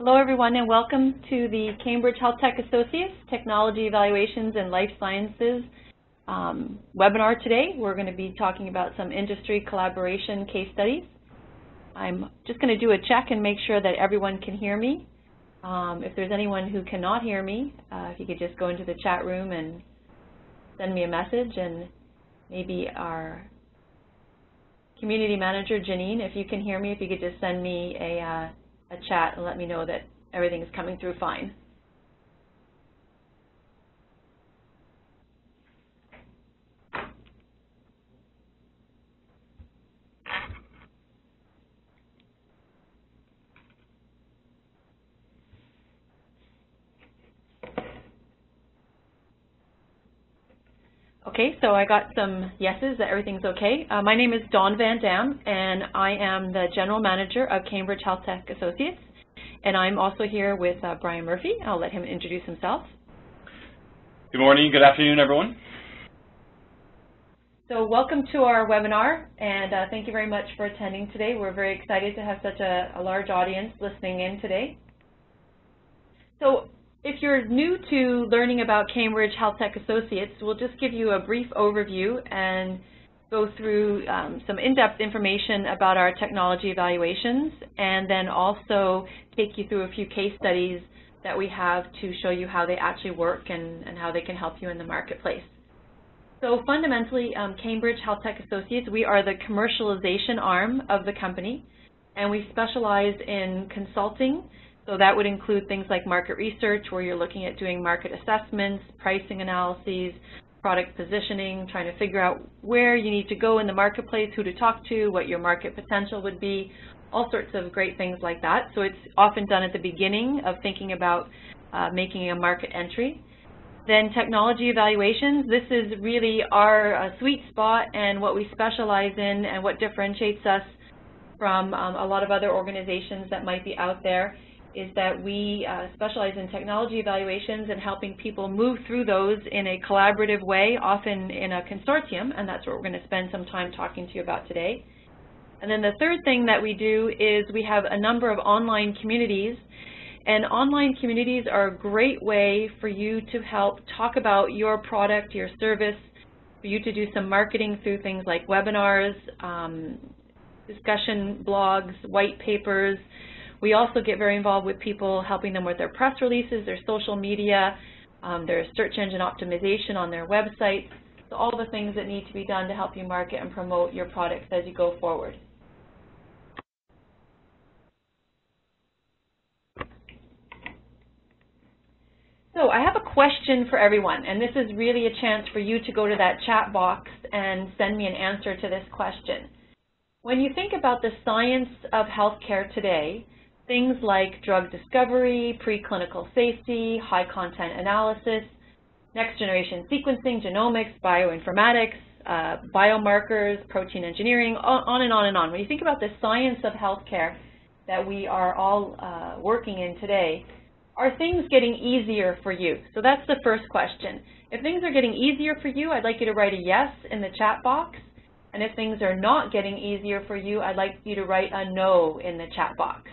Hello everyone and welcome to the Cambridge Health Tech Associates Technology Evaluations and Life Sciences webinar today. We're going to be talking about some industry collaboration case studies. I'm just going to do a check and make sure that everyone can hear me. If there's anyone who cannot hear me, if you could just go into the chat room and send me a message, and maybe our community manager, Janine, if you can hear me, if you could just send me a chat and let me know that everything is coming through fine. Okay, so I got some yeses that everything's okay. My name is Dawn Van Dam, and I am the General Manager of Cambridge Health Tech Associates. And I'm also here with Brian Murphy. I'll let him introduce himself. Good morning, good afternoon, everyone. So welcome to our webinar, and thank you very much for attending today. We're very excited to have such a large audience listening in today. So if you're new to learning about Cambridge Health Tech Associates, we'll just give you a brief overview and go through some in-depth information about our technology evaluations, and then also take you through a few case studies that we have to show you how they actually work and how they can help you in the marketplace. So fundamentally, Cambridge Health Tech Associates, we are the commercialization arm of the company, and we specialize in consulting. So that would include things like market research, where you're looking at doing market assessments, pricing analyses, product positioning, trying to figure out where you need to go in the marketplace, who to talk to, what your market potential would be, all sorts of great things like that. So it's often done at the beginning of thinking about making a market entry. Then technology evaluations, this is really our sweet spot and what we specialize in and what differentiates us from a lot of other organizations that might be out there, is that we specialize in technology evaluations and helping people move through those in a collaborative way, often in a consortium, and that's what we're going to spend some time talking to you about today. And then the third thing that we do is we have a number of online communities, and online communities are a great way for you to help talk about your product, your service, for you to do some marketing through things like webinars, discussion blogs, white papers. We also get very involved with people, helping them with their press releases, their social media, their search engine optimization on their website, so all the things that need to be done to help you market and promote your products as you go forward. So I have a question for everyone, and this is really a chance for you to go to that chat box and send me an answer to this question. When you think about the science of healthcare today, things like drug discovery, preclinical safety, high content analysis, next generation sequencing, genomics, bioinformatics, biomarkers, protein engineering, on and on and on. When you think about the science of healthcare that we are all working in today, are things getting easier for you? So that's the first question. If things are getting easier for you, I'd like you to write a yes in the chat box. And if things are not getting easier for you, I'd like you to write a no in the chat box.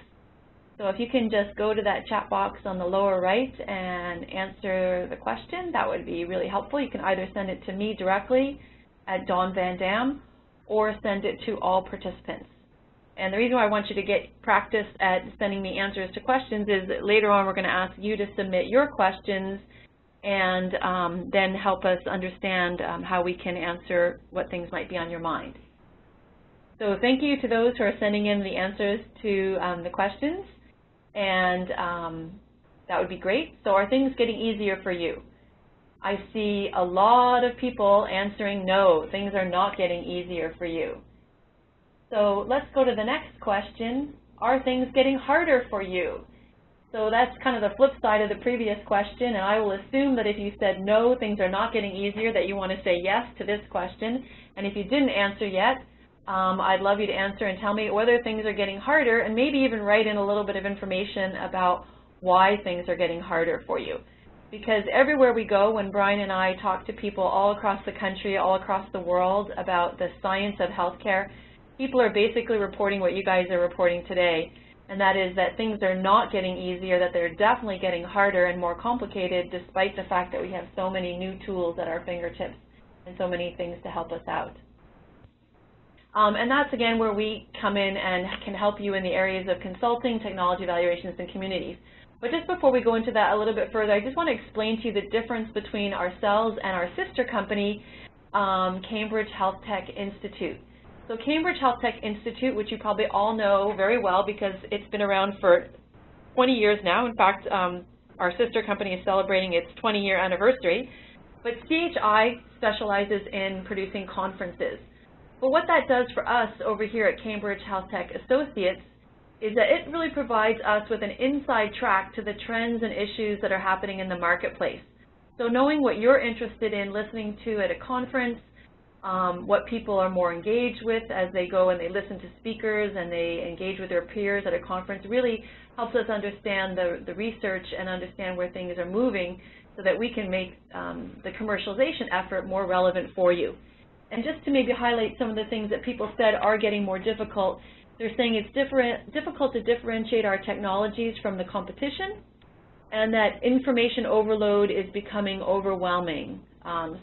So if you can just go to that chat box on the lower right and answer the question, that would be really helpful. You can either send it to me directly at Dawn Van Dam or send it to all participants. And the reason why I want you to get practice at sending me answers to questions is that later on we're going to ask you to submit your questions and then help us understand how we can answer what things might be on your mind. So thank you to those who are sending in the answers to the questions. And that would be great. So are things getting easier for you? I see a lot of people answering no, things are not getting easier for you. So let's go to the next question. Are things getting harder for you? So that's kind of the flip side of the previous question, and I will assume that if you said no, things are not getting easier, that you want to say yes to this question. And if you didn't answer yet, I'd love you to answer and tell me whether things are getting harder, and maybe even write in a little bit of information about why things are getting harder for you. Because everywhere we go, when Brian and I talk to people all across the country, all across the world about the science of healthcare, people are basically reporting what you guys are reporting today, and that is that things are not getting easier, that they're definitely getting harder and more complicated, despite the fact that we have so many new tools at our fingertips and so many things to help us out. And that's, again, where we come in and can help you in the areas of consulting, technology evaluations, and communities. But just before we go into that a little bit further, I just want to explain to you the difference between ourselves and our sister company, Cambridge Health Tech Institute. So Cambridge Health Tech Institute, which you probably all know very well because it's been around for 20 years now. In fact, our sister company is celebrating its 20-year anniversary. But CHI specializes in producing conferences. But what that does for us over here at Cambridge Health Tech Associates is that it really provides us with an inside track to the trends and issues that are happening in the marketplace. So knowing what you're interested in listening to at a conference, what people are more engaged with as they go and they listen to speakers and they engage with their peers at a conference really helps us understand the research and understand where things are moving so that we can make the commercialization effort more relevant for you. And just to maybe highlight some of the things that people said are getting more difficult, they're saying it's difficult to differentiate our technologies from the competition, and that information overload is becoming overwhelming.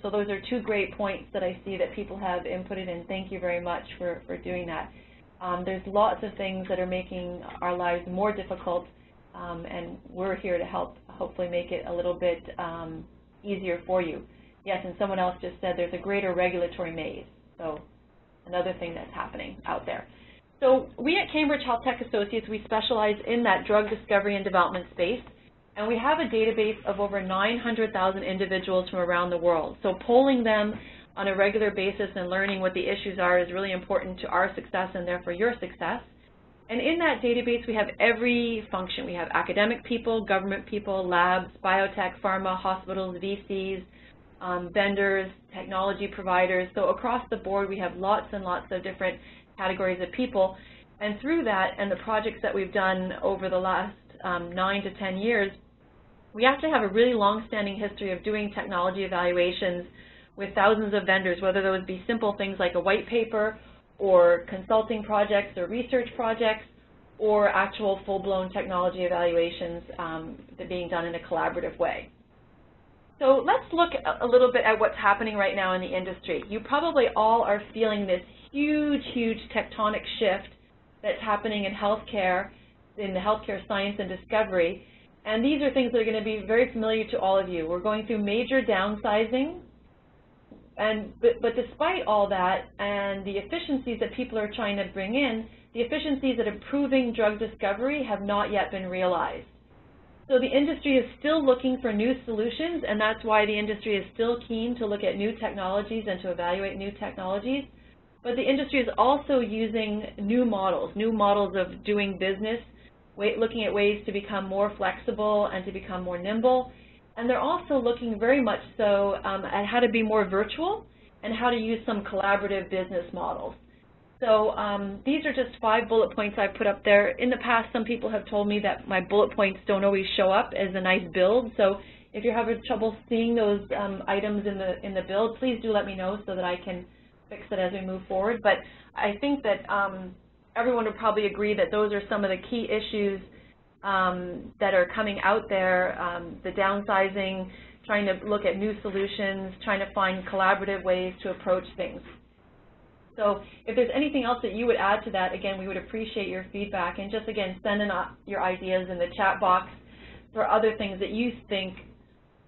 So those are two great points that I see that people have inputted in. Thank you very much for doing that. There's lots of things that are making our lives more difficult, and we're here to help hopefully make it a little bit easier for you. Yes, and someone else just said there's a greater regulatory maze, so another thing that's happening out there. So we at Cambridge Health Tech Associates, we specialize in that drug discovery and development space, and we have a database of over 900,000 individuals from around the world. So polling them on a regular basis and learning what the issues are is really important to our success and therefore your success. And in that database, we have every function. We have academic people, government people, labs, biotech, pharma, hospitals, VCs, vendors, technology providers. So across the board, we have lots and lots of different categories of people. And through that and the projects that we've done over the last 9 to 10 years, we actually have a really long-standing history of doing technology evaluations with thousands of vendors, whether those be simple things like a white paper or consulting projects or research projects or actual full-blown technology evaluations that being done in a collaborative way. So let's look a little bit at what's happening right now in the industry. You probably all are feeling this huge, huge tectonic shift that's happening in healthcare, in the healthcare science and discovery. And these are things that are going to be very familiar to all of you. We're going through major downsizing. But despite all that and the efficiencies that people are trying to bring in, the efficiencies that improving drug discovery have not yet been realized. So the industry is still looking for new solutions, and that's why the industry is still keen to look at new technologies and to evaluate new technologies. But the industry is also using new models of doing business, looking at ways to become more flexible and to become more nimble. And they're also looking very much so at how to be more virtual and how to use some collaborative business models. So these are just 5 bullet points I put up there. In the past, some people have told me that my bullet points don't always show up as a nice build. So if you're having trouble seeing those items in the build, please do let me know so that I can fix it as we move forward. But I think that everyone would probably agree that those are some of the key issues that are coming out there, the downsizing, trying to look at new solutions, trying to find collaborative ways to approach things. So if there's anything else that you would add to that, again, we would appreciate your feedback. And just, again, send in your ideas in the chat box for other things that you think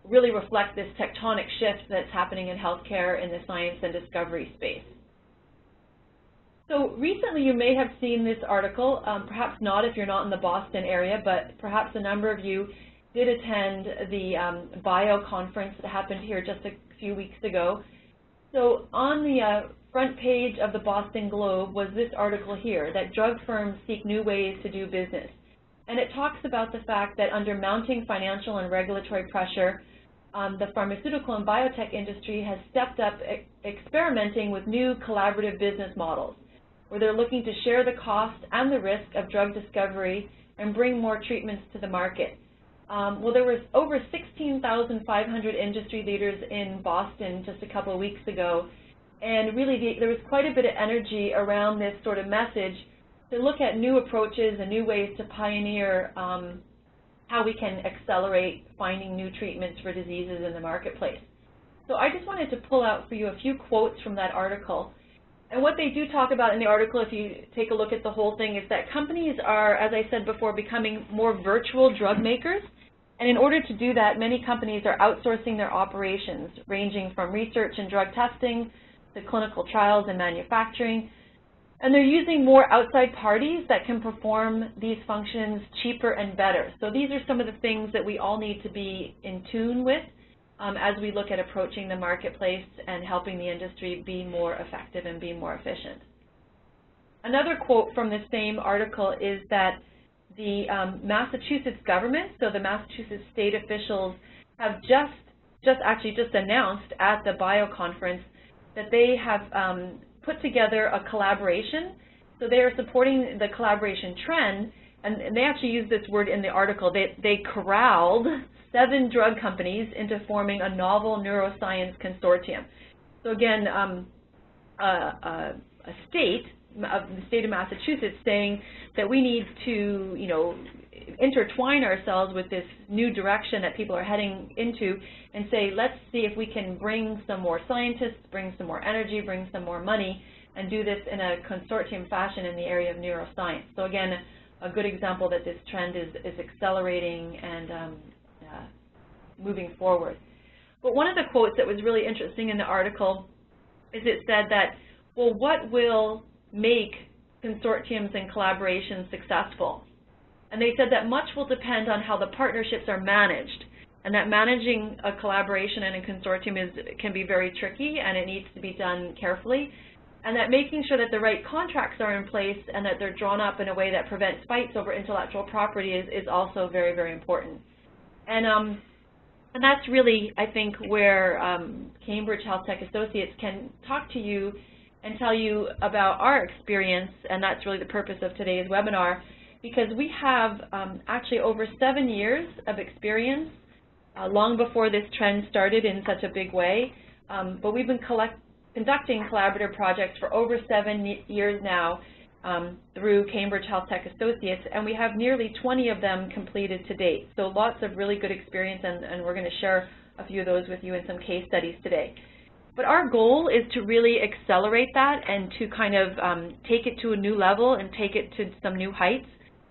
really reflect this tectonic shift that's happening in healthcare in the science and discovery space. So recently you may have seen this article, perhaps not if you're not in the Boston area, but perhaps a number of you did attend the bio conference that happened here just a few weeks ago. So on the front page of the Boston Globe was this article here, that drug firms seek new ways to do business. And it talks about the fact that under mounting financial and regulatory pressure, the pharmaceutical and biotech industry has stepped up experimenting with new collaborative business models, where they're looking to share the cost and the risk of drug discovery and bring more treatments to the market. Well, there was over 16,500 industry leaders in Boston just a couple of weeks ago, and really there was quite a bit of energy around this sort of message to look at new approaches and new ways to pioneer how we can accelerate finding new treatments for diseases in the marketplace. So I just wanted to pull out for you a few quotes from that article. And what they do talk about in the article, if you take a look at the whole thing, is that companies are, as I said before, becoming more virtual drug makers. And in order to do that, many companies are outsourcing their operations, ranging from research and drug testing to clinical trials and manufacturing. And they're using more outside parties that can perform these functions cheaper and better. So these are some of the things that we all need to be in tune with as we look at approaching the marketplace and helping the industry be more effective and be more efficient. Another quote from the same article is that the Massachusetts government, so the Massachusetts state officials, have just announced at the Bio Conference that they have put together a collaboration. So they are supporting the collaboration trend, and they actually use this word in the article. They corralled 7 drug companies into forming a novel neuroscience consortium. So again, the state of Massachusetts saying that we need to, intertwine ourselves with this new direction that people are heading into and say, let's see if we can bring some more scientists, bring some more energy, bring some more money, and do this in a consortium fashion in the area of neuroscience. So again, a good example that this trend is accelerating and moving forward. But one of the quotes that was really interesting in the article is it said that, well, what will make consortiums and collaborations successful? And they said that much will depend on how the partnerships are managed, and that managing a collaboration and a consortium can be very tricky, and it needs to be done carefully, and that making sure that the right contracts are in place and that they're drawn up in a way that prevents fights over intellectual property is also very, very important. And that's really, I think, where Cambridge Health Tech Associates can talk to you and tell you about our experience, and that's really the purpose of today's webinar, because we have actually over 7 years of experience, long before this trend started in such a big way, but we've been conducting collaborative projects for over 7 years now through Cambridge Health Tech Associates, and we have nearly 20 of them completed to date. So lots of really good experience, and we're going to share a few of those with you in some case studies today. But our goal is to really accelerate that and to kind of take it to a new level and take it to some new heights,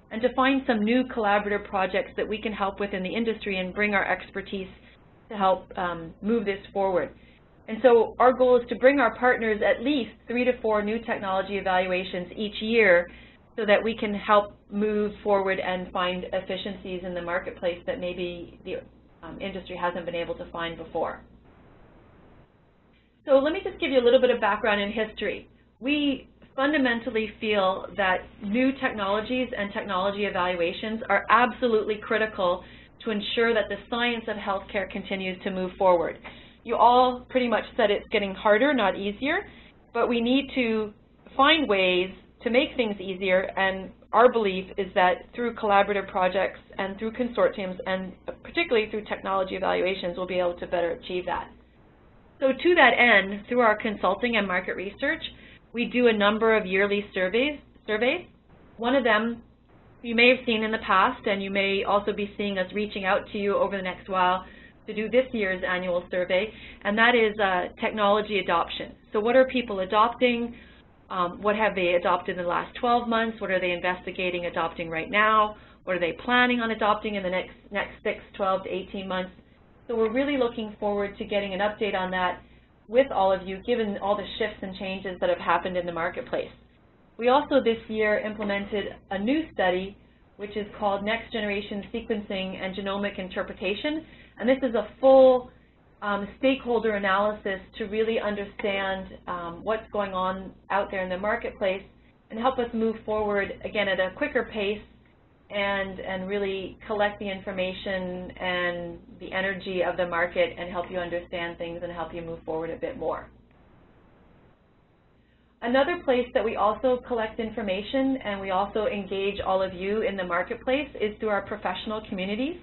and to find some new collaborative projects that we can help with in the industry and bring our expertise to help move this forward. And so our goal is to bring our partners at least 3 to 4 new technology evaluations each year so that we can help move forward and find efficiencies in the marketplace that maybe the industry hasn't been able to find before. So let me just give you a little bit of background in history. We fundamentally feel that new technologies and technology evaluations are absolutely critical to ensure that the science of healthcare continues to move forward. You all pretty much said it's getting harder, not easier, but we need to find ways to make things easier, and our belief is that through collaborative projects and through consortiums and particularly through technology evaluations, we'll be able to better achieve that. So to that end, through our consulting and market research, we do a number of yearly surveys. One of them you may have seen in the past, and you may also be seeing us reaching out to you over the next while to do this year's annual survey, and that is technology adoption. So what are people adopting? What have they adopted in the last 12 months? What are they investigating adopting right now? What are they planning on adopting in the next 6, 12 to 18 months? So we're really looking forward to getting an update on that with all of you, given all the shifts and changes that have happened in the marketplace. We also this year implemented a new study, which is called Next Generation Sequencing and Genomic Interpretation, and this is a full stakeholder analysis to really understand what's going on out there in the marketplace and help us move forward, again, at a quicker pace and really collect the information and the energy of the market and help you understand things and help you move forward a bit more. Another place that we also collect information and we also engage all of you in the marketplace is through our professional communities.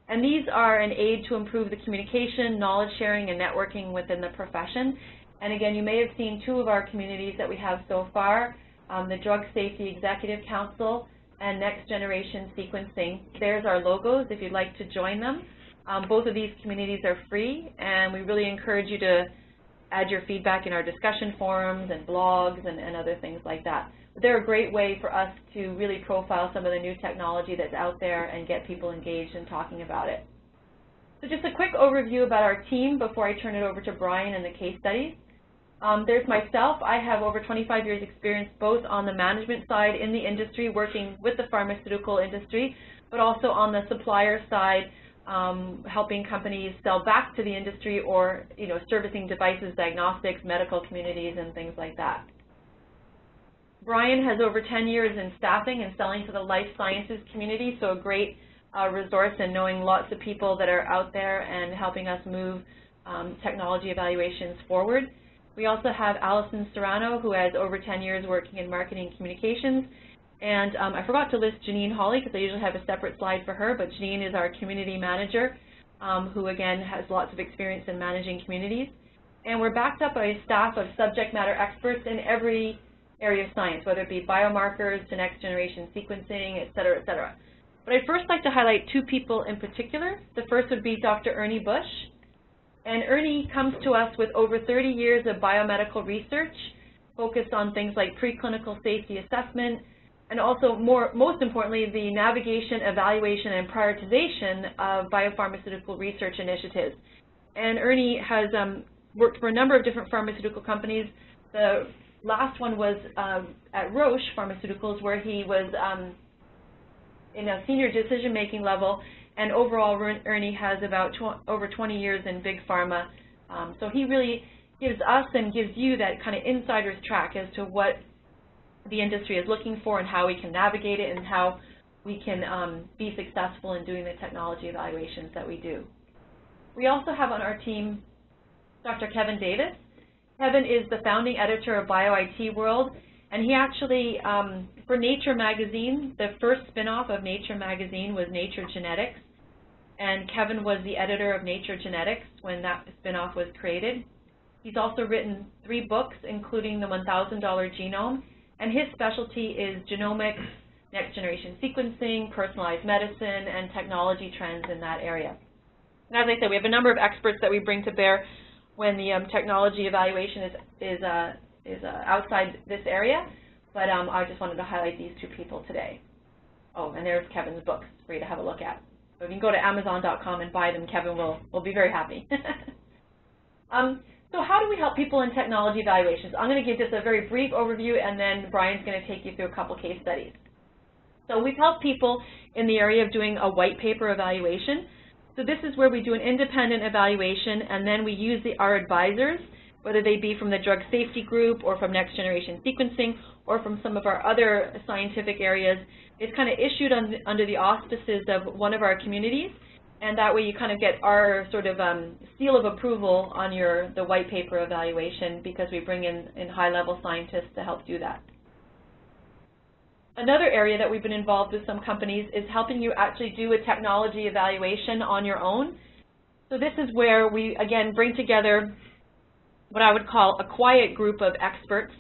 And these are an aid to improve the communication, knowledge sharing, and networking within the profession. And again, you may have seen 2 of our communities that we have so far. the Drug Safety Executive Council, and Next Generation Sequencing. There's our logos if you'd like to join them. Both of these communities are free, and we really encourage you to add your feedback in our discussion forums and blogs and other things like that. But they're a great way for us to really profile some of the new technology that's out there and get people engaged in talking about it. So just a quick overview about our team before I turn it over to Brian and the case studies. There's myself. I have over 25 years experience both on the management side in the industry, working with the pharmaceutical industry, but also on the supplier side, helping companies sell back to the industry or, servicing devices, diagnostics, medical communities, and things like that. Brian has over 10 years in staffing and selling to the life sciences community, so a great resource in knowing lots of people that are out there and helping us move technology evaluations forward. We also have Allison Serrano, who has over 10 years working in marketing communications. And I forgot to list Janine Hawley because I usually have a separate slide for her, but Janine is our community manager, who again has lots of experience in managing communities. And we're backed up by a staff of subject matter experts in every area of science, whether it be biomarkers to next generation sequencing, et cetera, et cetera. But I'd first like to highlight two people in particular. The first would be Dr. Ernie Bush. And Ernie comes to us with over 30 years of biomedical research focused on things like preclinical safety assessment, and also, most importantly, the navigation, evaluation, and prioritization of biopharmaceutical research initiatives. And Ernie has worked for a number of different pharmaceutical companies. The last one was at Roche Pharmaceuticals, where he was in a senior decision-making level, and overall, Ernie has about over 20 years in big pharma. So he really gives us and gives you that kind of insider's track as to what the industry is looking for and how we can navigate it and how we can be successful in doing the technology evaluations that we do. We also have on our team Dr. Kevin Davis. Kevin is the founding editor of BioIT World, and he actually, for Nature magazine, the first spin-off of Nature magazine was Nature Genetics, and Kevin was the editor of Nature Genetics when that spin-off was created. He's also written 3 books, including The $1,000 Genome, and his specialty is genomics, next-generation sequencing, personalized medicine, and technology trends in that area. And as I said, we have a number of experts that we bring to bear when the technology evaluation is outside this area, but I just wanted to highlight these 2 people today. Oh, and there's Kevin's books for you to have a look at. So if you can go to Amazon.com and buy them, Kevin will be very happy. So how do we help people in technology evaluations? I'm going to give just a very brief overview, and then Brian's going to take you through a couple case studies. So we've helped people in the area of doing a white paper evaluation. So this is where we do an independent evaluation, and then we use our advisors, whether they be from the drug safety group or from next generation sequencing or from some of our other scientific areas. It's kind of issued under the auspices of one of our communities, and that way you kind of get our sort of seal of approval on the white paper evaluation, because we bring in high-level scientists to help do that. Another area that we've been involved with some companies is helping you actually do a technology evaluation on your own. So this is where we, again, bring together what I would call a quiet group of experts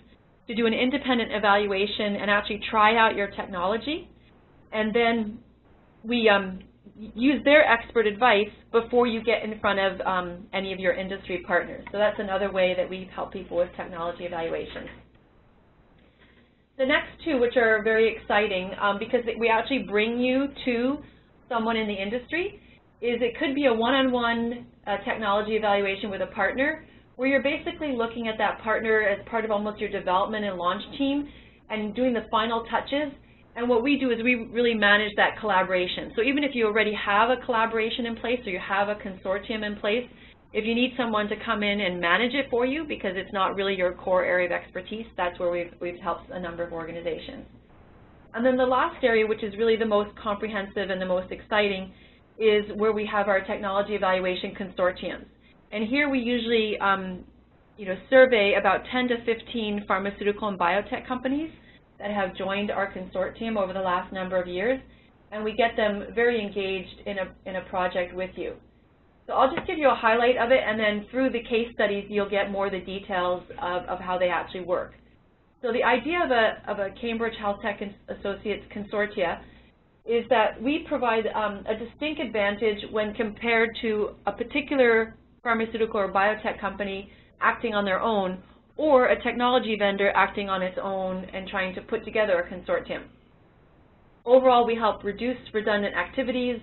to do an independent evaluation and actually try out your technology. And then we use their expert advice before you get in front of any of your industry partners. So that's another way that we help people with technology evaluations. The next 2, which are very exciting because we actually bring you to someone in the industry, is it could be a one-on-one technology evaluation with a partner, where you're basically looking at that partner as part of almost your development and launch team and doing the final touches. And what we do is we really manage that collaboration. So even if you already have a collaboration in place or you have a consortium in place, if you need someone to come in and manage it for you because it's not really your core area of expertise, that's where we've helped a number of organizations. And then the last area, which is really the most comprehensive and the most exciting, is where we have our technology evaluation consortiums. And here we usually survey about 10 to 15 pharmaceutical and biotech companies that have joined our consortium over the last number of years, and we get them very engaged in a project with you. So I'll just give you a highlight of it, and then through the case studies you'll get more of the details of how they actually work. So the idea of a Cambridge Health Tech Associates Consortia is that we provide a distinct advantage when compared to a particular pharmaceutical or biotech company acting on their own, or a technology vendor acting on its own and trying to put together a consortium. Overall, we help reduce redundant activities,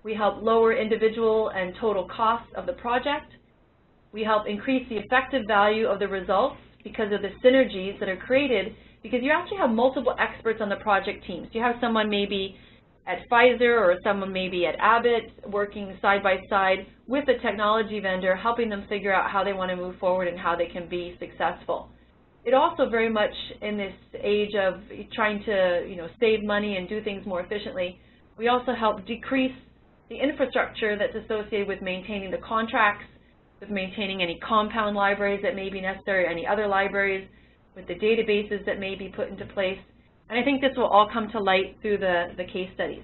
we help lower individual and total costs of the project, we help increase the effective value of the results because of the synergies that are created, because you actually have multiple experts on the project teams. You have someone maybe at Pfizer or someone maybe at Abbott working side by side with the technology vendor, helping them figure out how they want to move forward and how they can be successful. It also very much in this age of trying to save money and do things more efficiently, we also help decrease the infrastructure that's associated with maintaining the contracts, with maintaining any compound libraries that may be necessary, any other libraries, with the databases that may be put into place. And I think this will all come to light through the case studies.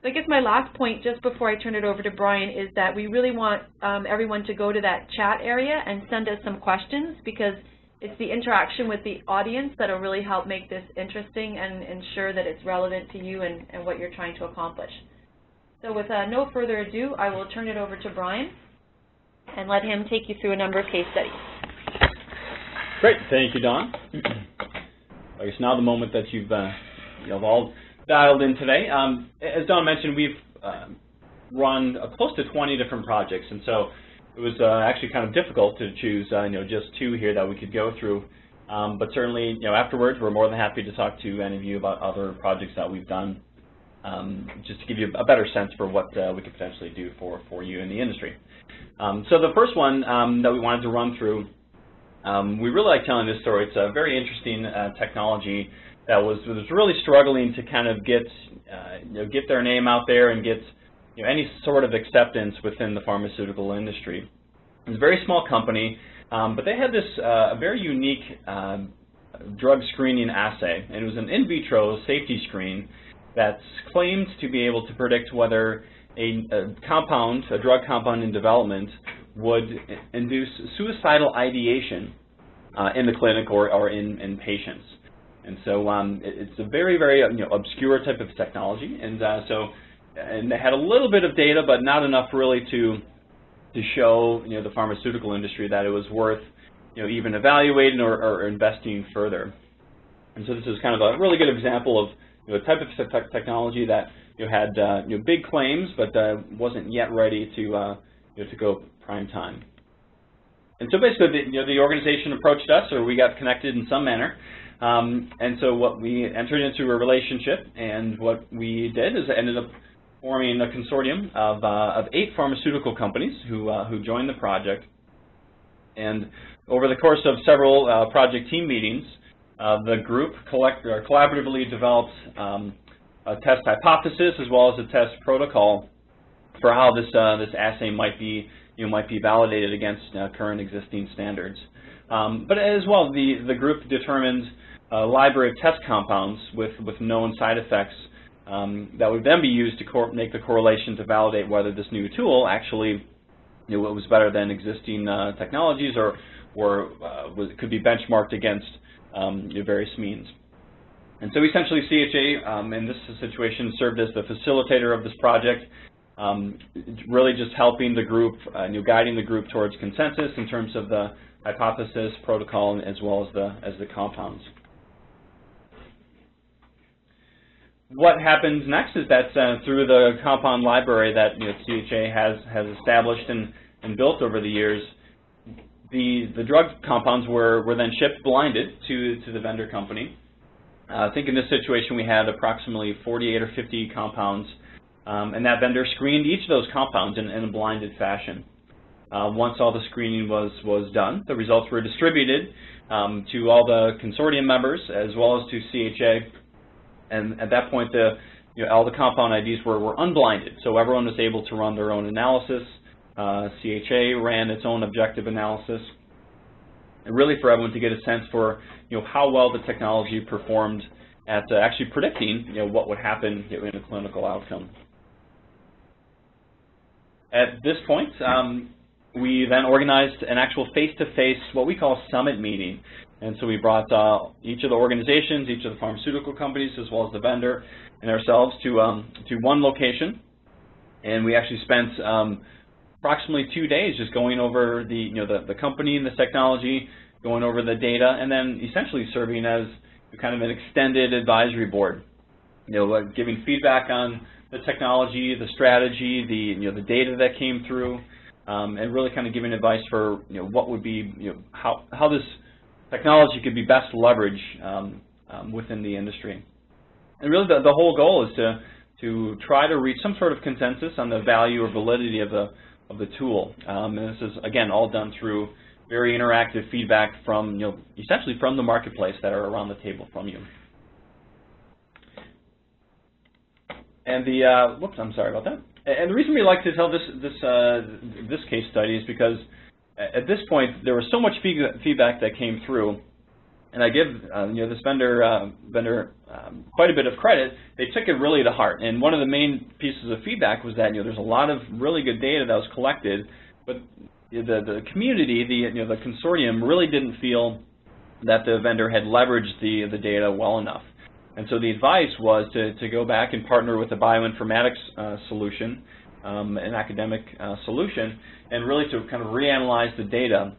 So I guess my last point, just before I turn it over to Brian, is that we really want everyone to go to that chat area and send us some questions, because it's the interaction with the audience that will really help make this interesting and ensure that it's relevant to you and what you're trying to accomplish. So with no further ado, I will turn it over to Brian and let him take you through a number of case studies. Great, thank you, Dawn. I guess now the moment that you've all dialed in today. As Dawn mentioned, we've run close to 20 different projects, and so it was actually kind of difficult to choose just two here that we could go through. But certainly, afterwards, we're more than happy to talk to any of you about other projects that we've done, just to give you a better sense for what we could potentially do for you in the industry. So the first one that we wanted to run through, we really like telling this story. It's a very interesting technology that was really struggling to kind of get their name out there and get any sort of acceptance within the pharmaceutical industry. It's a very small company, but they had this a very unique drug screening assay, and it was an in vitro safety screen that claimed to be able to predict whether a drug compound in development would induce suicidal ideation in the clinic or in patients. And so it's a very, very obscure type of technology, and they had a little bit of data, but not enough really to show the pharmaceutical industry that it was worth even evaluating or investing further. And so this is kind of a really good example of a type of technology that had big claims, but wasn't yet ready to go prime time. And so basically, the organization approached us, or we got connected in some manner. And so what we entered into a relationship, and what we did is ended up forming a consortium of 8 pharmaceutical companies who joined the project. And over the course of several project team meetings, the group collaboratively developed a test hypothesis as well as a test protocol for how this assay might be validated against current existing standards. But as well, the group determined a library of test compounds with known side effects that would then be used to make the correlation to validate whether this new tool actually was better than existing technologies or could be benchmarked against various means. And so essentially CHA in this situation served as the facilitator of this project, really just helping the group, guiding the group towards consensus in terms of the hypothesis, protocol, as well as the compounds. What happens next is that through the compound library that CHA has established and built over the years, the drug compounds were then shipped blinded to the vendor company. I think in this situation we had approximately 48 or 50 compounds, and that vendor screened each of those compounds in a blinded fashion. Once all the screening was done, the results were distributed to all the consortium members as well as to CHA. And at that point, all the compound IDs were unblinded, so everyone was able to run their own analysis. CHA ran its own objective analysis, and really for everyone to get a sense for how well the technology performed at actually predicting what would happen in a clinical outcome. At this point, we then organized an actual face-to-face, what we call summit meeting. And so we brought each of the organizations, each of the pharmaceutical companies, as well as the vendor and ourselves to one location. And we actually spent approximately 2 days just going over the company and the technology, going over the data, and then essentially serving as kind of an extended advisory board, giving feedback on the technology, the strategy, the data that came through, and really kind of giving advice for what would be how this technology could be best leveraged within the industry. And really the whole goal is to try to reach some sort of consensus on the value or validity of the tool. And this is, again, all done through very interactive feedback from, essentially from the marketplace that are around the table from you. And whoops, I'm sorry about that. And the reason we like to tell this case study is because at this point there was so much feedback that came through, and I give this vendor quite a bit of credit. They took it really to heart, and one of the main pieces of feedback was that there's a lot of really good data that was collected, but the community, the consortium, really didn't feel that the vendor had leveraged the data well enough. And so the advice was to go back and partner with a bioinformatics solution, an academic solution, and really to kind of reanalyze the data.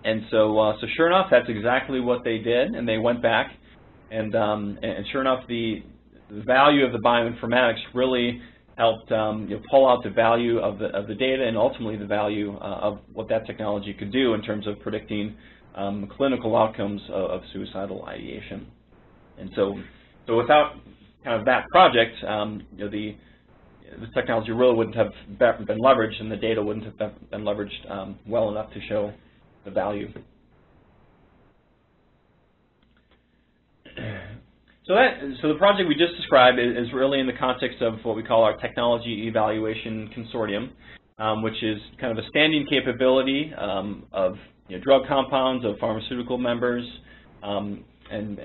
And so sure enough, that's exactly what they did, and they went back, and sure enough, the value of the bioinformatics really helped pull out the value of the data, and ultimately the value of what that technology could do in terms of predicting clinical outcomes of suicidal ideation. And so without kind of that project, the technology really wouldn't have been leveraged, and the data wouldn't have been leveraged well enough to show the value. So the project we just described is really in the context of what we call our Technology Evaluation Consortium, which is kind of a standing capability of drug compounds, of pharmaceutical members, and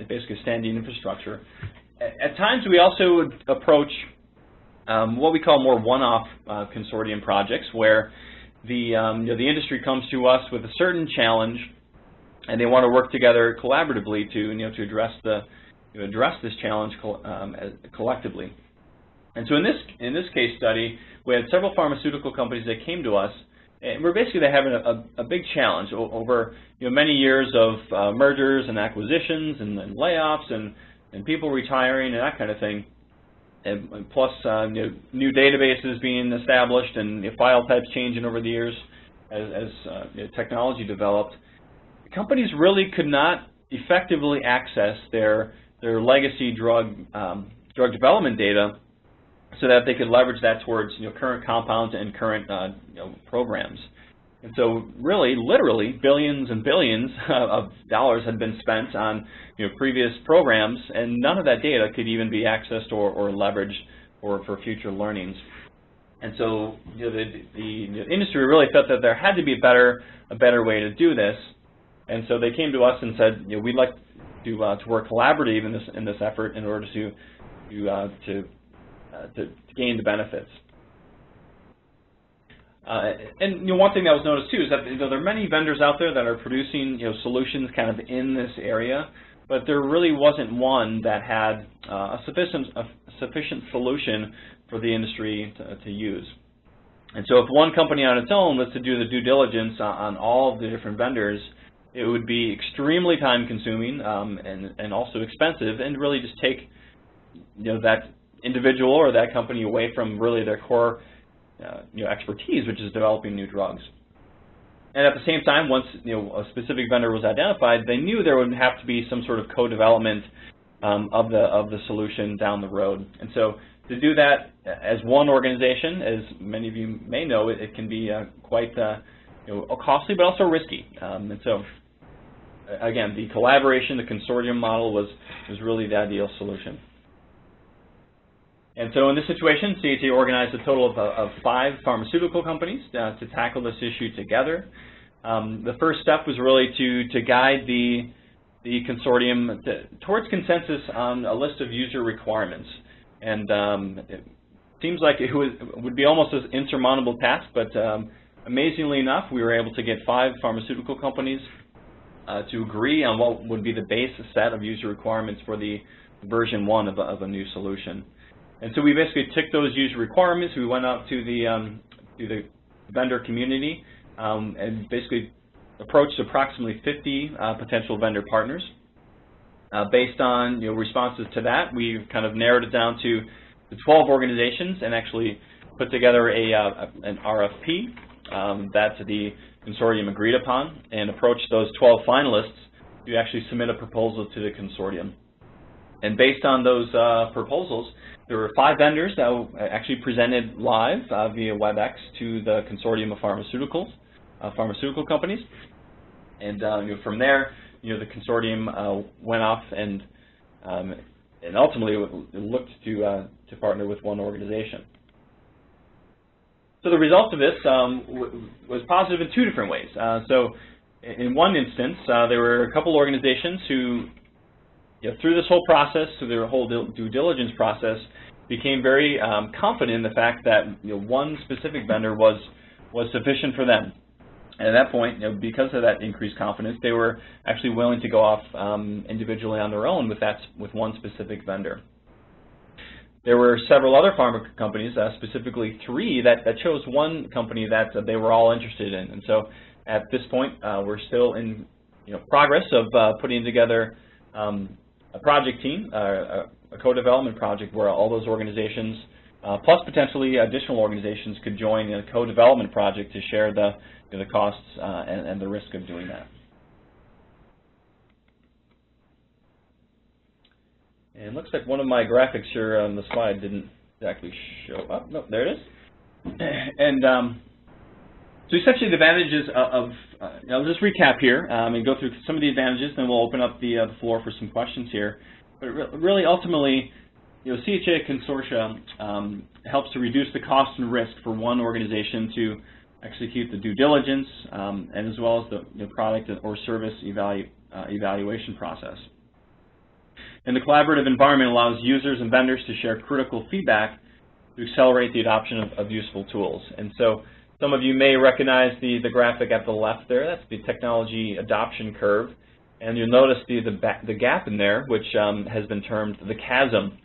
basically standing infrastructure. At times we also would approach what we call more one-off consortium projects, where the industry comes to us with a certain challenge, and they want to work together collaboratively to address this challenge collectively. And so in this case study, we had several pharmaceutical companies that came to us, and we're basically having a big challenge over many years of mergers and acquisitions and layoffs and people retiring and that kind of thing, and plus new databases being established and file types changing over the years as technology developed. Companies really could not effectively access their legacy drug development data so that they could leverage that towards current compounds and current programs. And so really, literally, billions and billions of dollars had been spent on previous programs, and none of that data could even be accessed or leveraged for future learnings. And so the industry really felt that there had to be a better way to do this, and so they came to us and said, we'd like to work collaboratively in this effort in order to gain the benefits. And one thing that was noticed too is that there are many vendors out there that are producing solutions kind of in this area, but there really wasn't one that had a sufficient solution for the industry to use. And so if one company on its own was to do the due diligence on all of the different vendors, it would be extremely time-consuming and also expensive, and really just take that individual or that company away from really their core expertise, which is developing new drugs. And at the same time, once a specific vendor was identified, they knew there would have to be some sort of co-development of the solution down the road. And so to do that as one organization, as many of you may know, it can be quite costly, but also risky. And so again, the collaboration, the consortium model was really the ideal solution. And so in this situation, CAT organized a total of 5 pharmaceutical companies to tackle this issue together. The first step was really to guide the consortium towards consensus on a list of user requirements. And it seems like it would be almost an insurmountable task, but amazingly enough, we were able to get 5 pharmaceutical companies to agree on what would be the base set of user requirements for the version 1 of a new solution. And so we basically ticked those user requirements. We went out to the vendor community and basically approached approximately 50 potential vendor partners. Based on responses to that, we've kind of narrowed it down to the 12 organizations and actually put together an RFP that the consortium agreed upon and approached those 12 finalists to actually submit a proposal to the consortium. And based on those proposals, there were 5 vendors that actually presented live via WebEx to the consortium of pharmaceutical companies. And from there, the consortium went off and ultimately looked to partner with one organization. So the result of this was positive in 2 different ways. So in one instance, there were a couple organizations who, through this whole process, through their whole due diligence process, became very confident in the fact that one specific vendor was sufficient for them. And at that point, because of that increased confidence, they were actually willing to go off individually on their own with one specific vendor. There were several other pharma companies, specifically 3, that chose one company that they were all interested in. And so at this point, we're still in progress of putting together a project team, a co-development project where all those organizations, plus potentially additional organizations, could join in a co-development project to share the costs and the risk of doing that. And it looks like one of my graphics here on the slide didn't exactly show up. No, there it is. And so essentially the advantages of I'll just recap here and go through some of the advantages, then we'll open up the floor for some questions here. But really, ultimately, CHA Consortium helps to reduce the cost and risk for one organization to execute the due diligence and as well as the product or service evaluation process. And the collaborative environment allows users and vendors to share critical feedback to accelerate the adoption of useful tools. And so some of you may recognize the graphic at the left there. That's the technology adoption curve. And you'll notice the gap in there, which has been termed the chasm.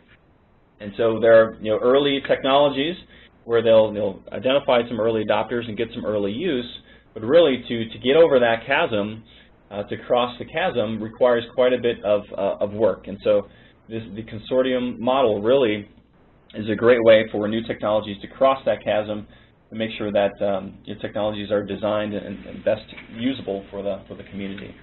And so there are early technologies where they'll identify some early adopters and get some early use, but really to get over that chasm, to cross the chasm, requires quite a bit of work. And so the consortium model really is a great way for new technologies to cross that chasm to make sure that your technologies are designed and best usable for the community.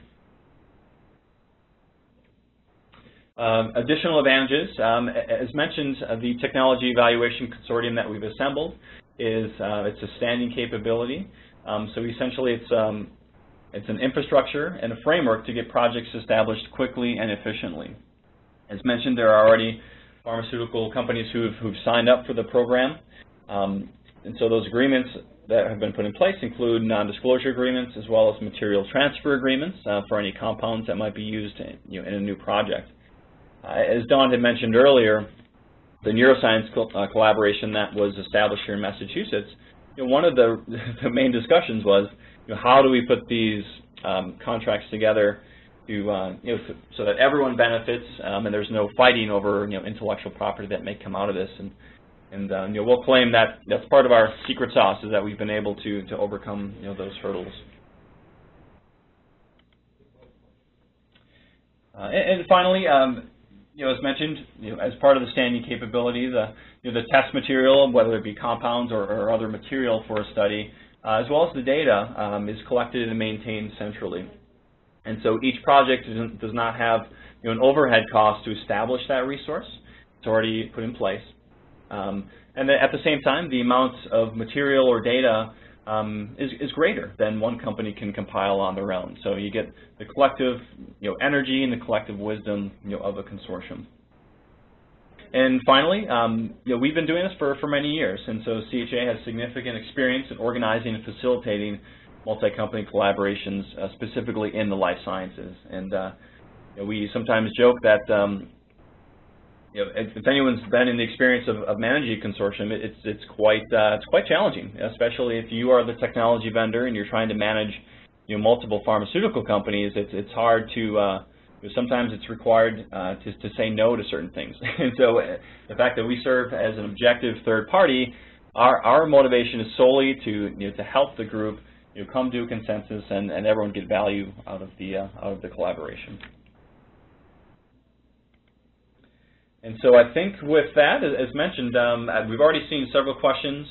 Additional advantages, as mentioned, the technology evaluation consortium that we've assembled is it's a standing capability. So essentially, it's an infrastructure and a framework to get projects established quickly and efficiently. As mentioned, there are already pharmaceutical companies who've signed up for the program, and so those agreements that have been put in place include non-disclosure agreements as well as material transfer agreements for any compounds that might be used in a new project. As Dawn had mentioned earlier, the neuroscience collaboration that was established here in Massachusetts, one of the main discussions was, how do we put these contracts together to, so that everyone benefits and there's no fighting over, intellectual property that may come out of this. And we'll claim that that's part of our secret sauce, is that we've been able to overcome, those hurdles. And finally, as mentioned, as part of the standing capability, the test material, whether it be compounds or other material for a study, as well as the data, is collected and maintained centrally. And so each project does not have an overhead cost to establish that resource. It's already put in place. And then at the same time, the amount of material or data is greater than one company can compile on their own. So you get the collective energy and the collective wisdom of a consortium. And finally, we've been doing this for many years, and so CHA has significant experience in organizing and facilitating multi-company collaborations, specifically in the life sciences. And we sometimes joke that if anyone's been in the experience of managing a consortium, it's quite challenging, especially if you are the technology vendor and you're trying to manage multiple pharmaceutical companies, it's hard to sometimes it's required to say no to certain things. And so the fact that we serve as an objective third party, our motivation is solely to help the group come to a consensus and everyone get value out of the collaboration. And so I think with that, as mentioned, we've already seen several questions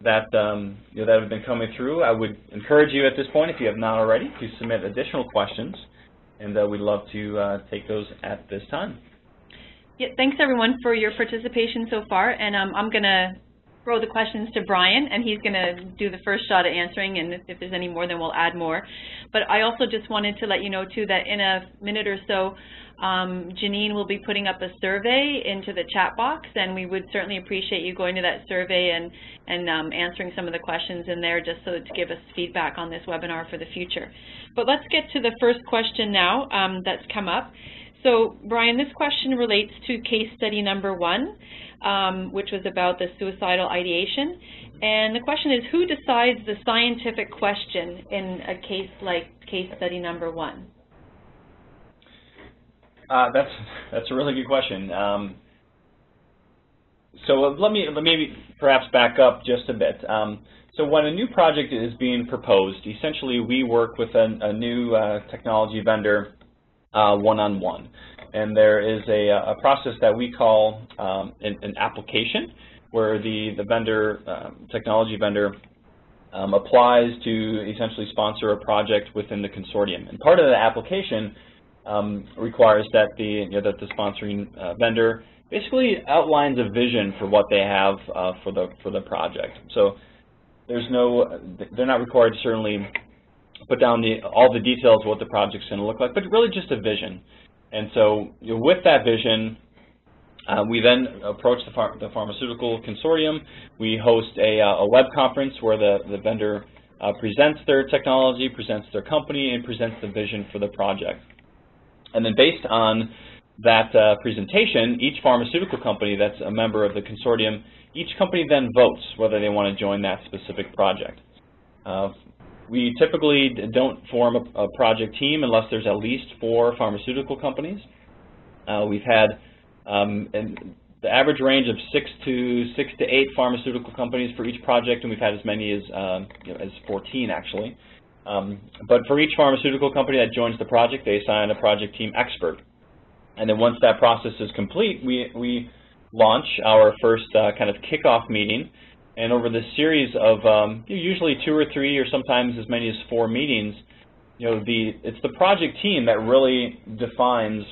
that that have been coming through. I would encourage you at this point, if you have not already, to submit additional questions, and we'd love to take those at this time. Yeah, thanks everyone for your participation so far, and I'm going to throw the questions to Brian, and he's going to do the first shot at answering, and if there's any more, then we'll add more. But I also just wanted to let you know, too, that in a minute or so, Janine will be putting up a survey into the chat box, and we would certainly appreciate you going to that survey and answering some of the questions in there, just so to give us feedback on this webinar for the future. But let's get to the first question now that's come up. So, Brian, this question relates to case study number 1, which was about the suicidal ideation. And the question is, who decides the scientific question in a case like case study number 1? That's a really good question. So let me perhaps back up just a bit. So when a new project is being proposed, essentially we work with a new technology vendor one-on-one, and there is a process that we call an application, where the technology vendor applies to essentially sponsor a project within the consortium. And part of the application requires that the sponsoring vendor basically outlines a vision for what they have for the project. So they're not required to certainly put down all the details of what the project's going to look like, but really just a vision. And so with that vision, we then approach the pharmaceutical consortium. We host a web conference where the vendor presents their technology, presents their company, and presents the vision for the project. And then based on that presentation, each pharmaceutical company that's a member of the consortium, each company then votes whether they want to join that specific project. We typically don't form a project team unless there's at least 4 pharmaceutical companies. We've had the average range of 6 to 8 pharmaceutical companies for each project, and we've had as many as 14 actually. But for each pharmaceutical company that joins the project, they assign a project team expert. And then once that process is complete, we launch our first kind of kickoff meeting. And over this series of usually 2 or 3 or sometimes as many as 4 meetings, it's the project team that really defines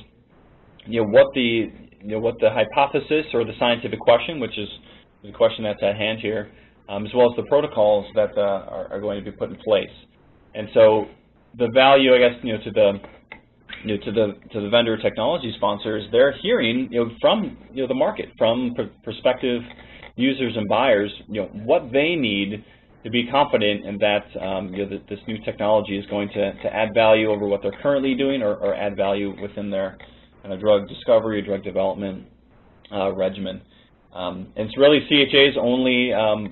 what the hypothesis or the scientific question, which is the question that's at hand here, as well as the protocols that are going to be put in place. And so the value, I guess, to the vendor technology sponsors, they're hearing from the market, from prospective users and buyers, what they need to be confident in that this new technology is going to add value over what they're currently doing, or add value within their drug discovery or drug development regimen. And it's really CHA's only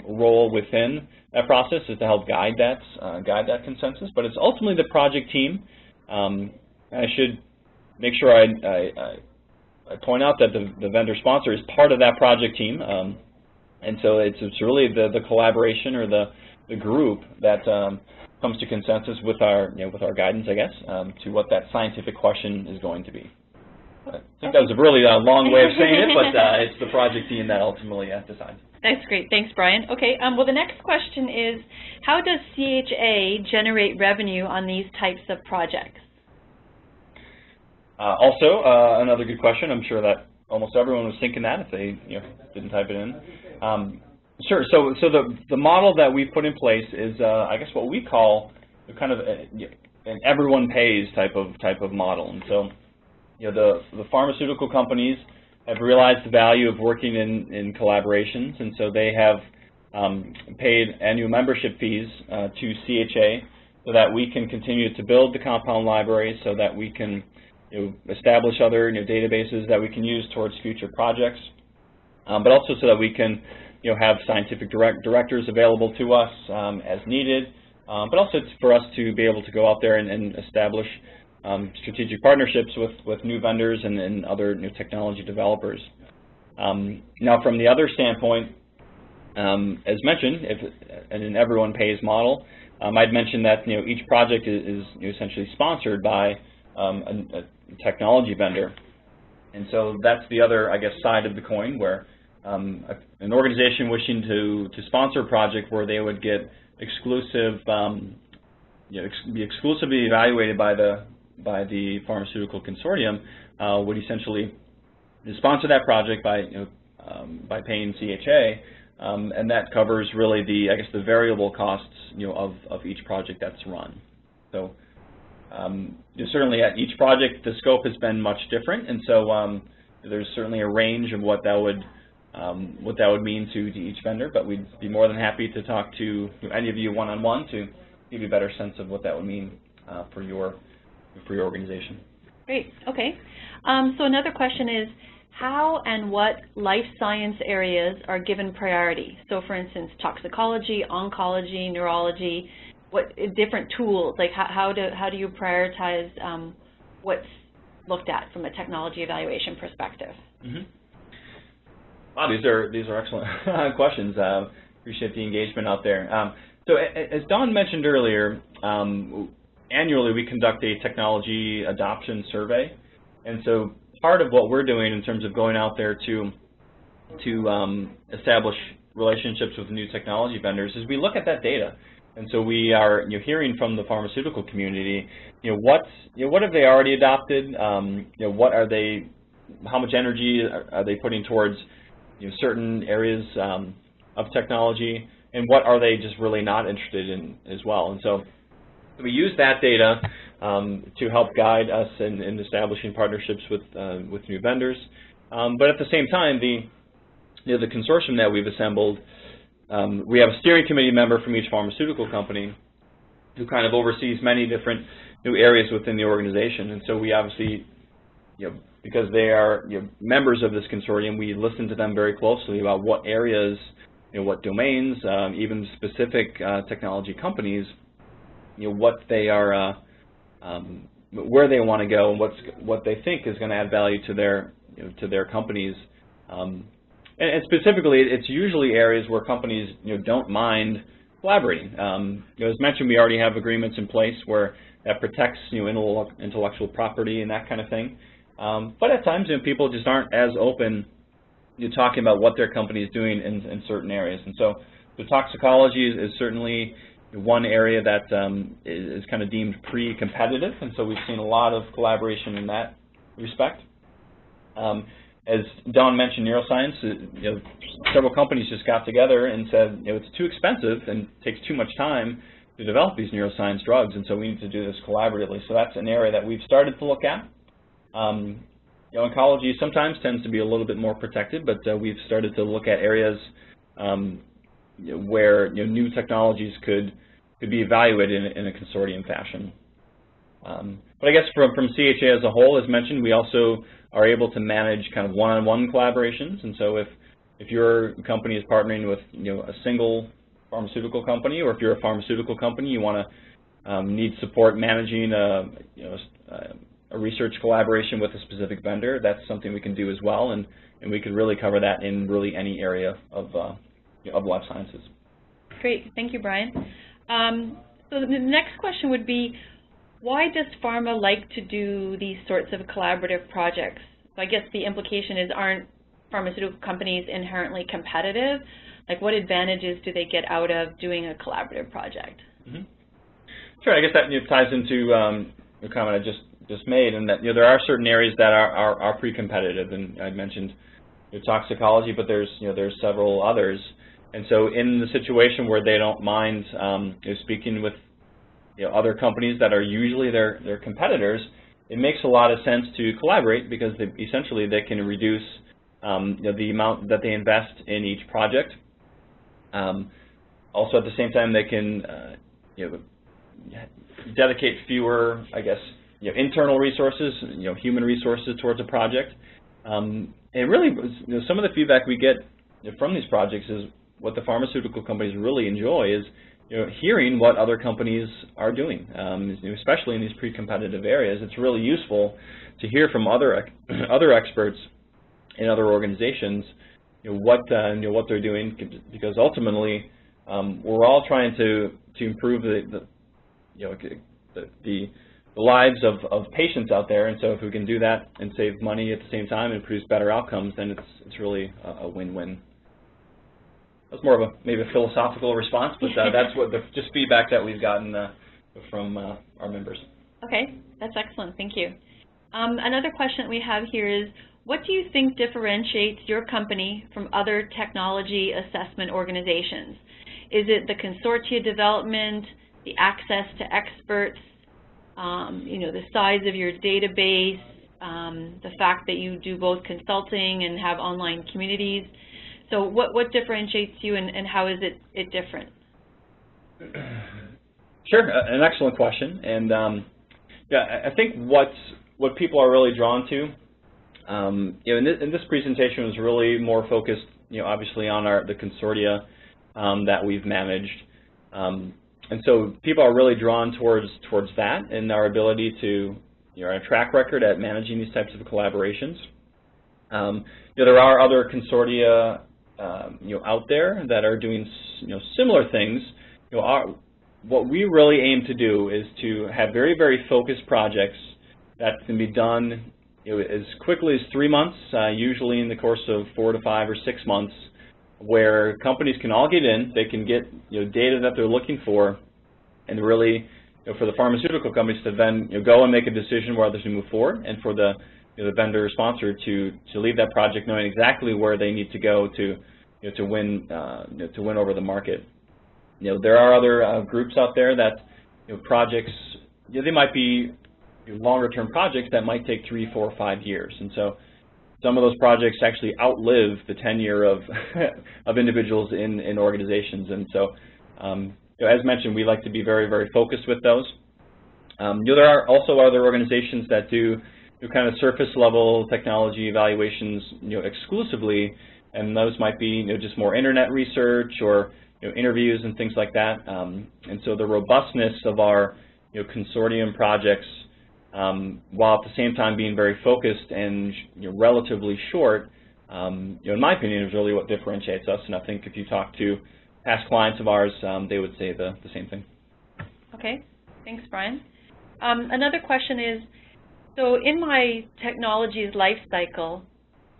role within that process is to help guide that consensus, but it's ultimately the project team. I should make sure I point out that the vendor sponsor is part of that project team, and so it's really the collaboration or the group that comes to consensus with our guidance, I guess, to what that scientific question is going to be. I think that was a really long way of saying it, but it's the project team that ultimately decides. That's great. Thanks, Brian. Okay, well, the next question is, how does CHA generate revenue on these types of projects? Also, another good question. I'm sure that almost everyone was thinking that if they didn't type it in. Sure. So the model that we put in place is, I guess, what we call kind of an everyone pays type of model. And so, the pharmaceutical companies have realized the value of working in collaborations, and so they have paid annual membership fees to CHA so that we can continue to build the compound library, so that we can establish other databases that we can use towards future projects, but also so that we can have scientific directors available to us as needed, but also it's for us to be able to go out there and establish strategic partnerships with new vendors and other new technology developers. Now, from the other standpoint, as mentioned, in an everyone pays model, I'd mentioned that each project is essentially sponsored by a technology vendor, and so that's the other, I guess, side of the coin, where an organization wishing to sponsor a project where they would get exclusive, be exclusively evaluated by the pharmaceutical consortium, would essentially sponsor that project by paying CHA, and that covers really the, I guess, the variable costs of each project that's run. So certainly at each project the scope has been much different, and so there's certainly a range of what that would mean to each vendor, but we'd be more than happy to talk to any of you one-on-one to give you a better sense of what that would mean for your organization. Great. Okay. So another question is, how and what life science areas are given priority? So, for instance, toxicology, oncology, neurology, what different tools? Like, how do you prioritize what's looked at from a technology evaluation perspective? Mm-hmm. Wow, these are excellent questions. Appreciate the engagement out there. So, as Dawn mentioned earlier, annually we conduct a technology adoption survey, and so part of what we're doing in terms of going out there to establish relationships with new technology vendors is we look at that data, and so we are hearing from the pharmaceutical community, what have they already adopted, what are they, how much energy are they putting towards certain areas of technology, and what are they just really not interested in as well. And so we use that data to help guide us in establishing partnerships with new vendors. But at the same time, the consortium that we've assembled, we have a steering committee member from each pharmaceutical company who kind of oversees many different new areas within the organization. And so we obviously, because they are members of this consortium, we listen to them very closely about what areas, what domains, even specific technology companies, what they are, where they want to go, and what they think is going to add value to their companies. And specifically, it's usually areas where companies don't mind collaborating. As mentioned, we already have agreements in place where that protects intellectual property and that kind of thing. But at times, people just aren't as open to talking about what their company is doing in certain areas. And so the toxicology is certainly one area that is kind of deemed pre-competitive, and so we've seen a lot of collaboration in that respect. As Dawn mentioned, neuroscience, several companies just got together and said, it's too expensive and takes too much time to develop these neuroscience drugs, and so we need to do this collaboratively. So that's an area that we've started to look at. Oncology sometimes tends to be a little bit more protected, but we've started to look at areas where new technologies could be evaluated in a consortium fashion. But I guess from CHA as a whole, as mentioned, we also are able to manage kind of one-on-one collaborations. And so if your company is partnering with a single pharmaceutical company, or if you're a pharmaceutical company, you want to need support managing a research collaboration with a specific vendor, that's something we can do as well, and we could really cover that in really any area of life sciences. Great, thank you, Brian. So the next question would be, why does pharma like to do these sorts of collaborative projects? So I guess the implication is, aren't pharmaceutical companies inherently competitive? Like, what advantages do they get out of doing a collaborative project? Mm-hmm. Sure, I guess that ties into the comment I just made, and that there are certain areas that are pre-competitive, and I mentioned toxicology, but there's several others. And so in the situation where they don't mind speaking with other companies that are usually their competitors, it makes a lot of sense to collaborate, because essentially they can reduce the amount that they invest in each project. Also, at the same time, they can dedicate fewer, I guess, internal resources, human resources towards a project. And really, some of the feedback we get from these projects is what the pharmaceutical companies really enjoy is hearing what other companies are doing, especially in these pre-competitive areas. It's really useful to hear from other experts in other organizations what they're doing, because ultimately we're all trying to improve the lives of patients out there, and so if we can do that and save money at the same time and produce better outcomes, then it's really a win-win. That's more of maybe a philosophical response, but that's what just feedback that we've gotten from our members. Okay, that's excellent. Thank you. Another question that we have here is, what do you think differentiates your company from other technology assessment organizations? Is it the consortia development, the access to experts, the size of your database, the fact that you do both consulting and have online communities? So what differentiates you, and how is it different? Sure, an excellent question. And I think what people are really drawn to, in this presentation was really more focused, obviously on the consortia that we've managed. And so people are really drawn towards that and our ability to, our track record at managing these types of collaborations. There are other consortia out there that are doing similar things. What we really aim to do is to have very, very focused projects that can be done as quickly as 3 months, usually in the course of 4 to 5 or 6 months, where companies can all get in, they can get data that they're looking for, and really for the pharmaceutical companies to then go and make a decision whether to move forward, and for the vendor sponsor to leave that project knowing exactly where they need to go to win over the market. There are other groups out there that projects, they might be longer-term projects that might take 3, 4, 5 years, and so some of those projects actually outlive the tenure of individuals in organizations. And so, as mentioned, we like to be very, very focused with those. There are also other organizations that do kind of surface-level technology evaluations, exclusively, and those might be just more internet research or interviews and things like that. And so the robustness of our consortium projects, while at the same time being very focused and relatively short, in my opinion, is really what differentiates us. And I think if you talk to past clients of ours, they would say the same thing. Okay, thanks, Brian. Another question is, so in my technology's life cycle,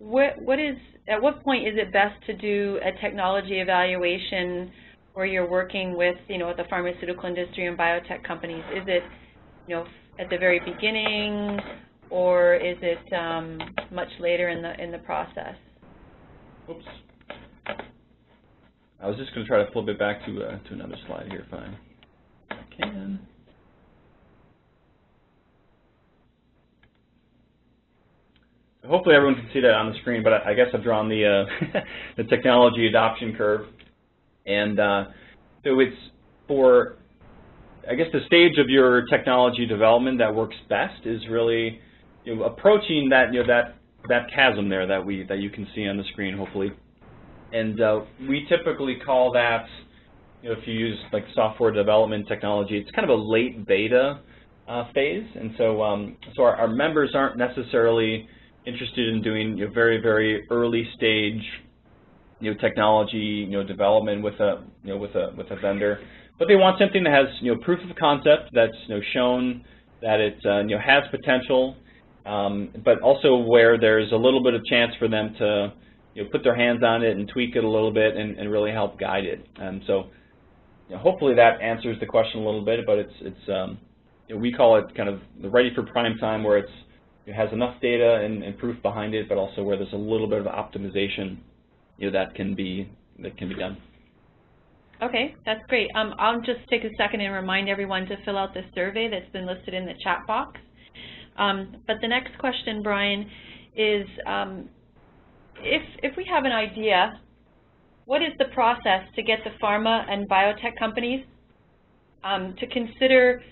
at what point is it best to do a technology evaluation where you're working with the pharmaceutical industry and biotech companies? Is it at the very beginning, or is it much later in the process? Oops. I was just going to try to flip it back to another slide here if I can. Hopefully everyone can see that on the screen, but I guess I've drawn the the technology adoption curve, and so it's for, I guess, the stage of your technology development that works best is really approaching that that chasm there that you can see on the screen, hopefully. And we typically call that, if you use like software development technology, it's kind of a late beta phase. And so so our members aren't necessarily interested in doing very, very early stage technology development with a vendor, but they want something that has proof of concept, that's shown that it has potential, but also where there's a little bit of chance for them to put their hands on it and tweak it a little bit and really help guide it. And so hopefully that answers the question a little bit, but it's we call it kind of the ready for prime time, where it has enough data and proof behind it, but also where there's a little bit of optimization that can be done. Okay, that's great. I'll just take a second and remind everyone to fill out the survey that's been listed in the chat box. But the next question, Brian, is if we have an idea, what is the process to get the pharma and biotech companies to consider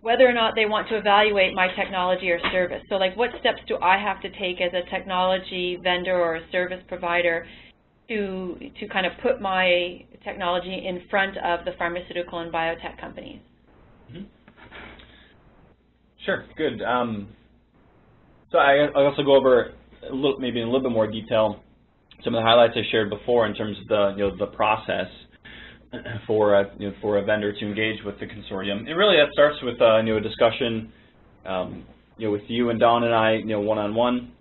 whether or not they want to evaluate my technology or service? So like, what steps do I have to take as a technology vendor or a service provider to kind of put my technology in front of the pharmaceutical and biotech companies. Mm-hmm. Sure, good. So I'll also go over maybe in a little bit more detail some of the highlights I shared before in terms of the process for a vendor to engage with the consortium. And really that starts with a discussion with you and Don and I one-on-one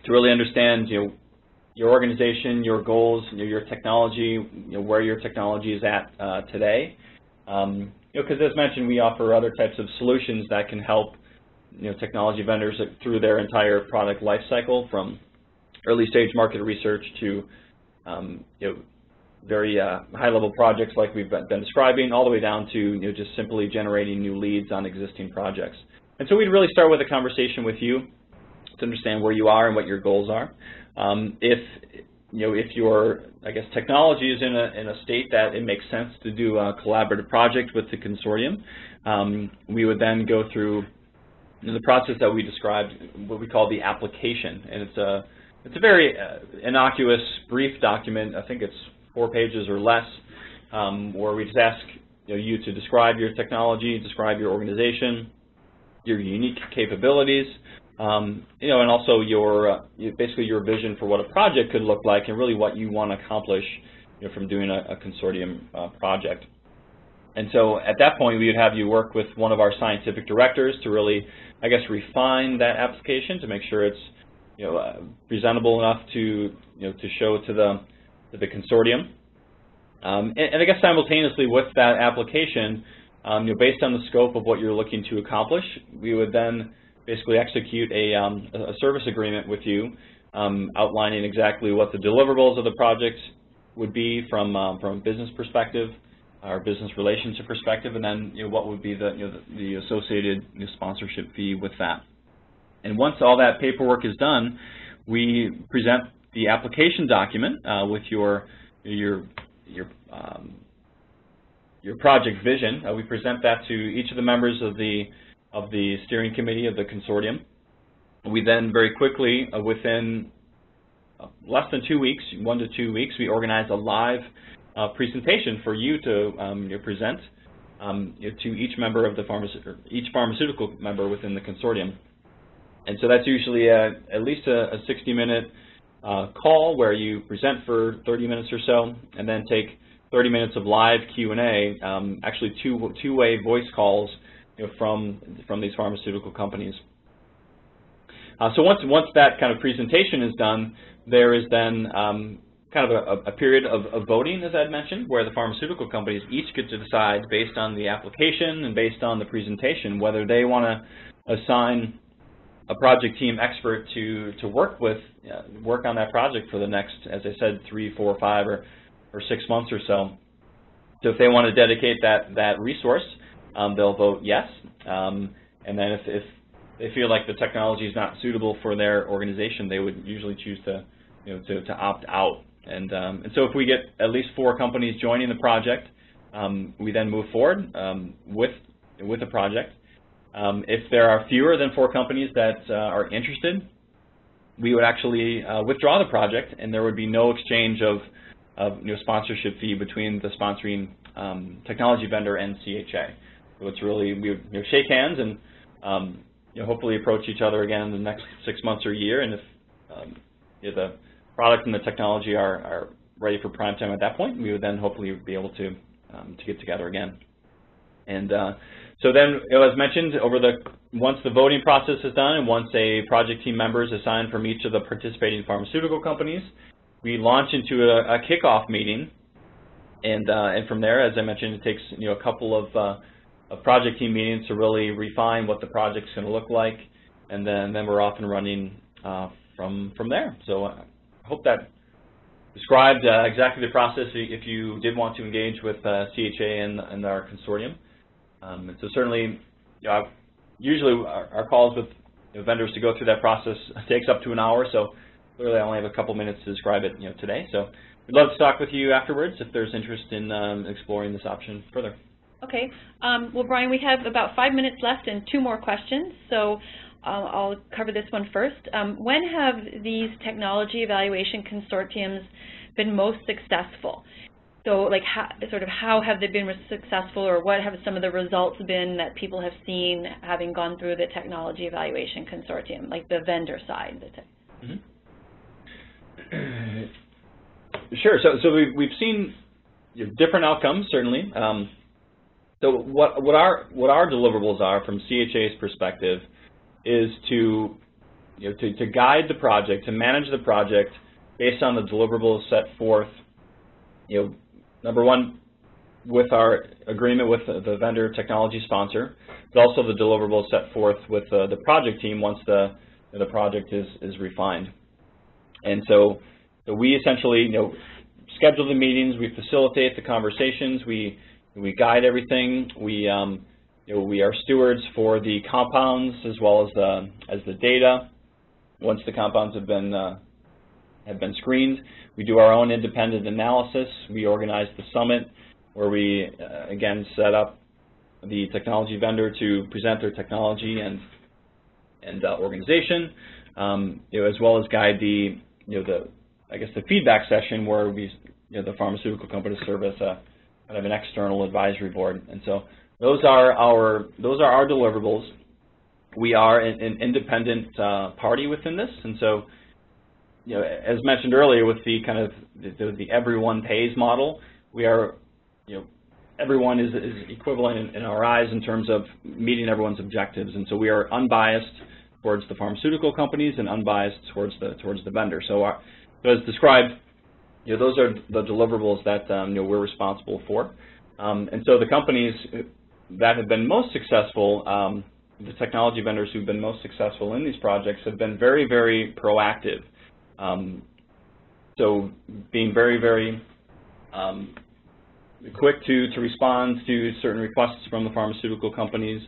to really understand your organization, your goals, your technology, where your technology is at today. Because as mentioned, we offer other types of solutions that can help technology vendors through their entire product life cycle, from early stage market research to very high-level projects like we've been describing, all the way down to just simply generating new leads on existing projects. And so we'd really start with a conversation with you to understand where you are and what your goals are. If your technology is in a state that it makes sense to do a collaborative project with the consortium, we would then go through the process that we described, what we call the application, and it's a very innocuous, brief document. I think it's 4 pages or less, where we just ask you to describe your technology, describe your organization, your unique capabilities, and also basically your vision for what a project could look like, and really what you want to accomplish from doing a consortium project. And so at that point, we would have you work with one of our scientific directors to really, refine that application to make sure it's presentable enough to show to the consortium. And I guess simultaneously with that application, based on the scope of what you're looking to accomplish, we would then basically execute a service agreement with you, outlining exactly what the deliverables of the project would be from a business perspective, our business relationship perspective, and then what would be the associated sponsorship fee with that. And once all that paperwork is done, we present the application document with your project vision. We present that to each of the members of the steering committee of the consortium. We then very quickly, within less than 2 weeks, 1 to 2 weeks, we organize a live presentation for you to present to each member of the each pharmaceutical member within the consortium. And so that's usually at least a 60-minute call where you present for 30 minutes or so, and then take 30 minutes of live Q&A, actually two-way voice calls from these pharmaceutical companies. So once that kind of presentation is done, there is then kind of a period of voting, as I'd mentioned, where the pharmaceutical companies each get to decide, based on the application and based on the presentation, whether they want to assign a project team expert to work on that project for the next, as I said, 3, 4, 5, or 6 months or so. So if they want to dedicate that resource, they'll vote yes. And then if they feel like the technology is not suitable for their organization, they would usually choose to opt out. And so if we get at least 4 companies joining the project, we then move forward with the project. If there are fewer than 4 companies that are interested, we would actually withdraw the project, and there would be no exchange of sponsorship fee between the sponsoring technology vendor and CHA. So it's really, we would shake hands and hopefully approach each other again in the next 6 months or a year, and if the product and the technology are ready for prime time at that point, we would then hopefully be able to get together again. And so then, as mentioned, once the voting process is done and once a project team member is assigned from each of the participating pharmaceutical companies, we launch into a kickoff meeting. And from there, as I mentioned, it takes a couple of project team meetings to really refine what the project's going to look like, and then we're off and running from there. So I hope that described exactly the process if you did want to engage with CHA and our consortium. And so certainly, usually our calls with vendors to go through that process takes up to an hour. So clearly, I only have a couple minutes to describe it today. So we'd love to talk with you afterwards if there's interest in exploring this option further. Okay. Well, Brian, we have about 5 minutes left and 2 more questions. So I'll cover this one first. When have these technology evaluation consortiums been most successful? So, like, how have they been successful, or what have some of the results been that people have seen having gone through the Technology Evaluation Consortium, like the vendor side? Sure. So we've seen different outcomes, certainly. So what our deliverables are from CHA's perspective is to guide the project, to manage the project based on the deliverables set forth. Number one, with our agreement with the vendor technology sponsor, but also the deliverables set forth with the project team once the project is refined. And so we essentially schedule the meetings, we facilitate the conversations, we guide everything, we are stewards for the compounds as well as the data. Once the compounds have been screened, we do our own independent analysis. We organize the summit where we again set up the technology vendor to present their technology and organization, as well as guide the feedback session where the pharmaceutical companies serve as kind of an external advisory board. And so those are our deliverables. We are an independent party within this, and so as mentioned earlier, with the kind of the everyone pays model, we are everyone is equivalent in our eyes in terms of meeting everyone's objectives, and so we are unbiased towards the pharmaceutical companies and unbiased towards the vendor. So as described, those are the deliverables that we're responsible for, and so the companies that have been most successful, the technology vendors who've been most successful in these projects have been very, very proactive. So being very, very quick to respond to certain requests from the pharmaceutical companies.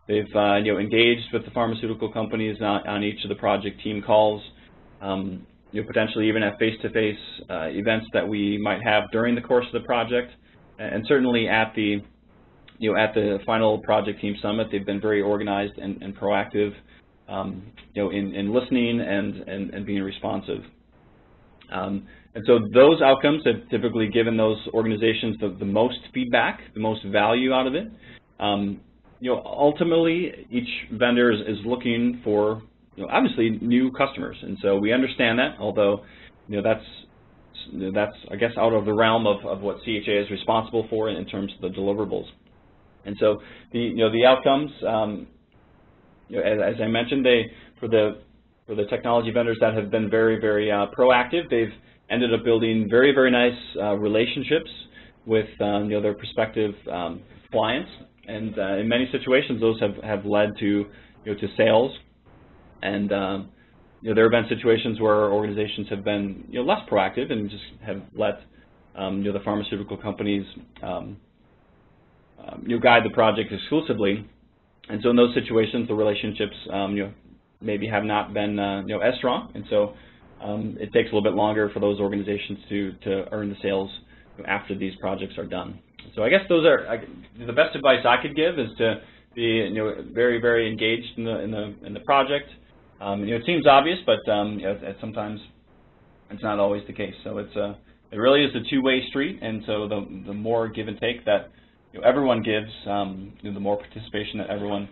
They've engaged with the pharmaceutical companies on each of the project team calls, potentially even at face-to-face events that we might have during the course of the project, and certainly at the final project team summit. They've been very organized and proactive, in listening and being responsive. And so those outcomes have typically given those organizations the most feedback, the most value out of it. Ultimately, each vendor is looking for, obviously new customers, and so we understand that. Although, that's I guess out of the realm of what CHA is responsible for in terms of the deliverables. And so the outcomes, as I mentioned, for the technology vendors that have been very, very proactive, they've ended up building very, very nice relationships with their prospective clients, and in many situations those have led to sales. And there have been situations where organizations have been less proactive and just have let the pharmaceutical companies guide the project exclusively. And so in those situations, the relationships maybe have not been as strong, and so it takes a little bit longer for those organizations to earn the sales after these projects are done. So I guess those are the best advice I could give, is to be very, very engaged in the project. It seems obvious, but sometimes it's not always the case. So it really is a two-way street, and so the more give and take that everyone gives, the more participation that everyone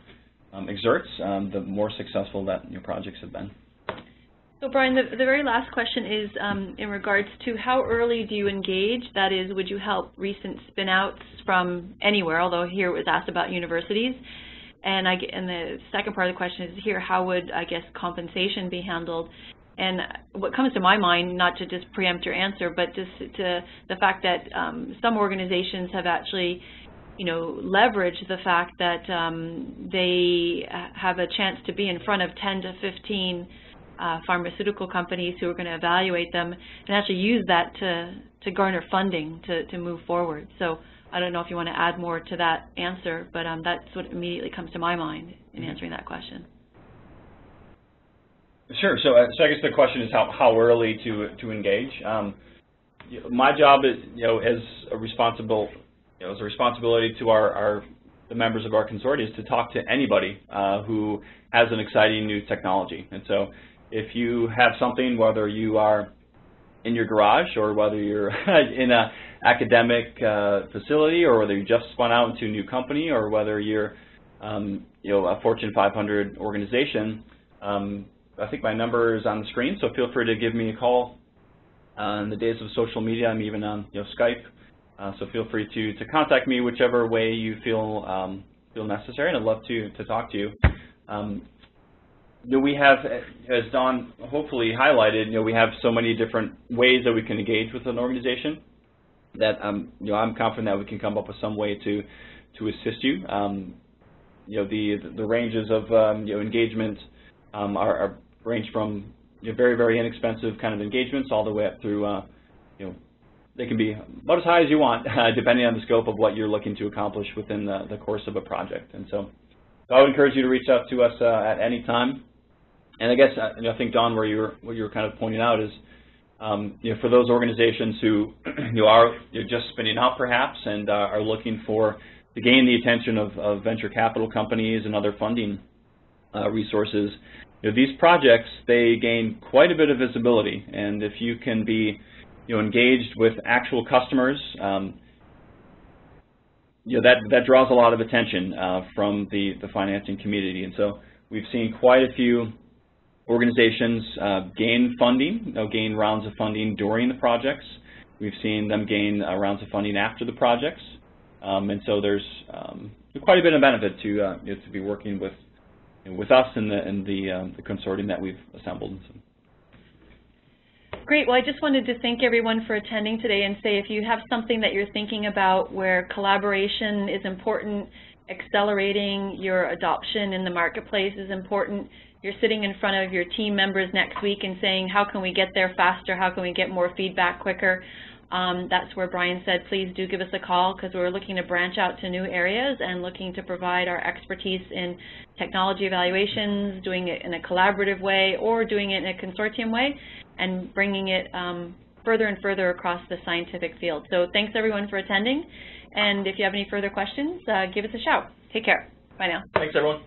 exerts, the more successful that projects have been. So Brian, the very last question is in regards to how early do you engage? That is, would you help recent spin-outs from anywhere, although here it was asked about universities? And the second part of the question is here, how would, I guess, compensation be handled? And what comes to my mind, not to just preempt your answer, but just to the fact that some organizations have actually leverage the fact that they have a chance to be in front of 10 to 15 pharmaceutical companies who are going to evaluate them, and actually use that to garner funding to move forward. So I don't know if you want to add more to that answer, but that's what immediately comes to my mind in answering that question. Sure. So I guess the question is how early to engage. My job is, as a responsibility to the members of our consortium, is to talk to anybody who has an exciting new technology. And so if you have something, whether you are in your garage, or whether you're in an academic facility, or whether you just spun out into a new company, or whether you're a Fortune 500 organization, I think my number is on the screen, so feel free to give me a call. In the days of social media, I'm even on Skype, so feel free to contact me whichever way you feel necessary, and I'd love to talk to you. We have, as Dawn hopefully highlighted, we have so many different ways that we can engage with an organization that I'm confident that we can come up with some way to assist you. The ranges of engagement are range from very, very inexpensive kind of engagements all the way up through they can be about as high as you want, depending on the scope of what you're looking to accomplish within the course of a project. And so I would encourage you to reach out to us at any time. And I guess I think, Dawn, what you were kind of pointing out is for those organizations who are just spinning out perhaps and are looking to gain the attention of venture capital companies and other funding resources, these projects, they gain quite a bit of visibility, and if you can be engaged with actual customers, that draws a lot of attention from the financing community. And so we've seen quite a few organizations gain funding, gain rounds of funding during the projects. We've seen them gain rounds of funding after the projects, and so there's quite a bit of benefit to be working with us and the consortium that we've assembled. Great. Well, I just wanted to thank everyone for attending today and say if you have something that you're thinking about where collaboration is important, accelerating your adoption in the marketplace is important, you're sitting in front of your team members next week and saying, how can we get there faster, how can we get more feedback quicker, that's where Brian said, please do give us a call, because we're looking to branch out to new areas and looking to provide our expertise in technology evaluations, doing it in a collaborative way or doing it in a consortium way, and bringing it further and further across the scientific field. So thanks everyone for attending, and if you have any further questions, give us a shout. Take care. Bye now. Thanks everyone.